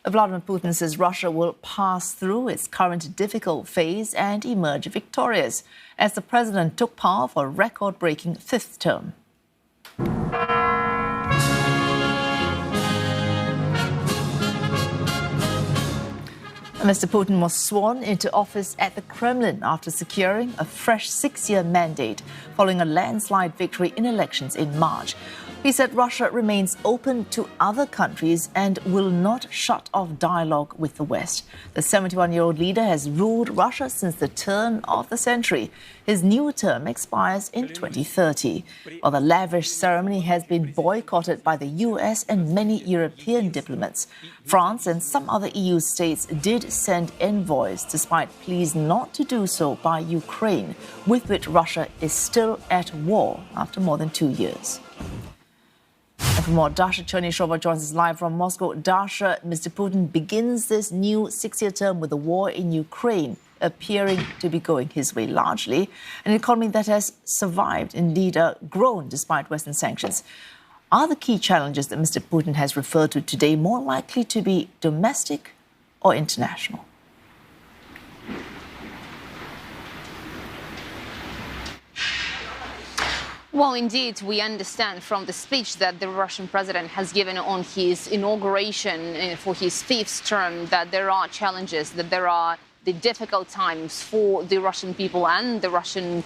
Vladimir Putin says Russia will pass through its current difficult phase and emerge victorious, as the president took power for a record-breaking fifth term. Mr. Putin was sworn into office at the Kremlin after securing a fresh 6-year mandate following a landslide victory in elections in March. He said Russia remains open to other countries and will not shut off dialogue with the West. The 71-year-old leader has ruled Russia since the turn of the century. His new term expires in 2030. While the lavish ceremony has been boycotted by the US and many European diplomats, France and some other EU states did send envoys, despite pleas not to do so by Ukraine, with which Russia is still at war after more than 2 years. And for more, Dasha Chernyshova joins us live from Moscow. Dasha, Mr. Putin begins this new 6-year term with the war in Ukraine appearing to be going his way largely, an economy that has survived, indeed grown despite Western sanctions. Are the key challenges that Mr. Putin has referred to today more likely to be domestic or international? Well, indeed, we understand from the speech that the Russian president has given on his inauguration for his fifth term that there are challenges, that there are the difficult times for the Russian people and the Russian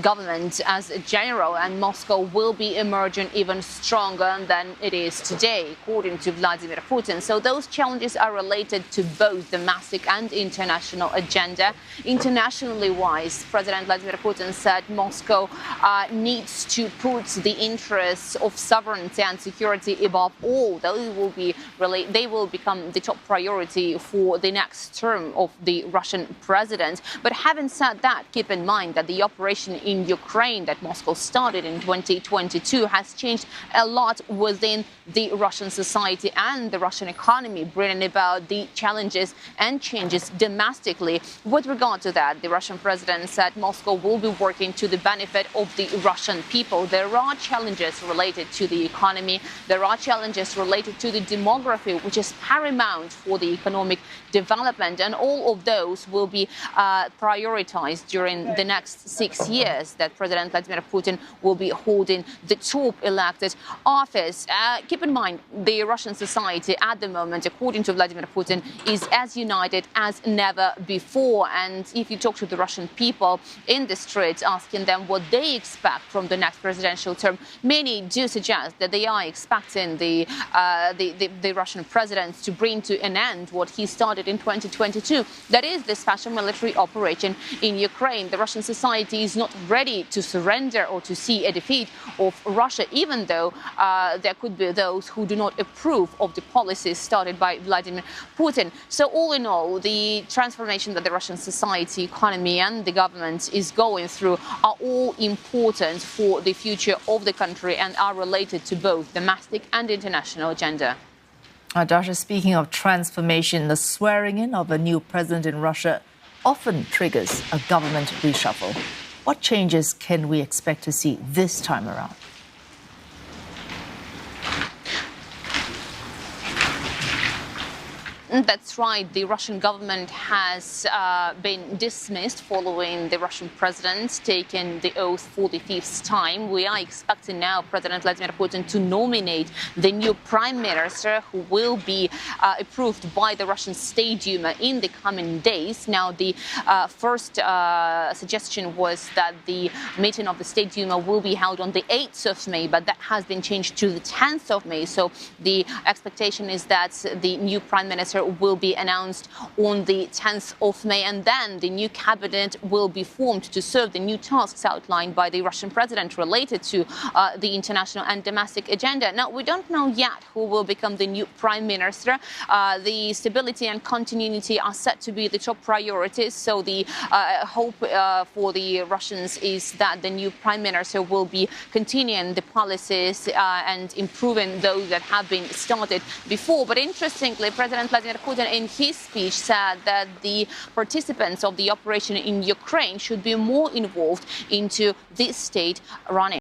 government as a general, and Moscow will be emerging even stronger than it is today, according to Vladimir Putin. So those challenges are related to both domestic and international agenda. Internationally wise, President Vladimir Putin said Moscow needs to put the interests of sovereignty and security above all. They will become the top priority for the next term of the Russian president. But having said that, keep in mind that the operation in Ukraine that Moscow started in 2022 has changed a lot within the Russian society and the Russian economy, bringing about the challenges and changes domestically. With regard to that, the Russian president said Moscow will be working to the benefit of the Russian people. There are challenges related to the economy. There are challenges related to the demography, which is paramount for the economic development, and all of those will be prioritized during the next 6 years that President Vladimir Putin will be holding the top elected office. Keep in mind, the Russian society at the moment, according to Vladimir Putin, is as united as never before. And if you talk to the Russian people in the streets, asking them what they expect from the next presidential term, many do suggest that they are expecting the Russian president to bring to an end what he started in 2022. That is the special military operation in Ukraine. The Russian society is not ready to surrender or to see a defeat of Russia, even though there could be those who do not approve of the policies started by Vladimir Putin. So all in all, the transformation that the Russian society, economy and the government is going through are all important for the future of the country and are related to both domestic and international agenda. Dasha, speaking of transformation, the swearing in of a new president in Russia often triggers a government reshuffle. What changes can we expect to see this time around? That's right. The Russian government has been dismissed following the Russian president taking the oath for the fifth time. We are expecting now President Vladimir Putin to nominate the new prime minister, who will be approved by the Russian State Duma in the coming days. Now, the first suggestion was that the meeting of the State Duma will be held on the 8th of May, but that has been changed to the 10th of May. So the expectation is that the new prime minister will be announced on the 10th of May, and then the new cabinet will be formed to serve the new tasks outlined by the Russian president related to the international and domestic agenda. Now, we don't know yet who will become the new prime minister. The stability and continuity are set to be the top priorities. So the hope for the Russians is that the new prime minister will be continuing the policies and improving those that have been started before. But interestingly, President Vladimir Putin in his speech said that the participants of the operation in Ukraine should be more involved into this state running.